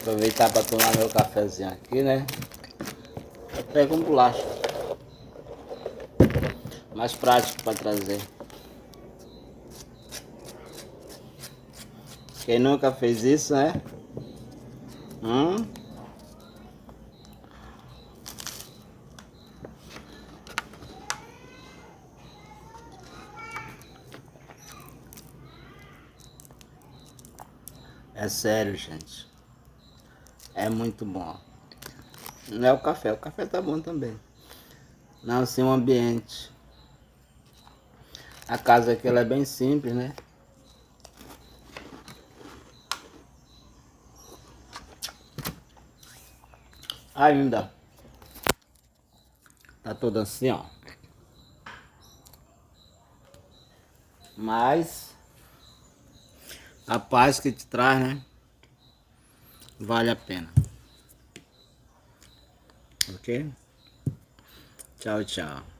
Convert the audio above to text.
Aproveitar para tomar meu cafezinho aqui, né? Eu pego um bolacha. Mais prático para trazer. Quem nunca fez isso, né? É sério, gente. É muito bom. Não é o café tá bom também. Não, assim, o ambiente. A casa aqui ela é bem simples, né? Ainda. Tá toda assim, ó. Mas a paz que te traz, né? Vale a pena. Ok? Tchau, tchau.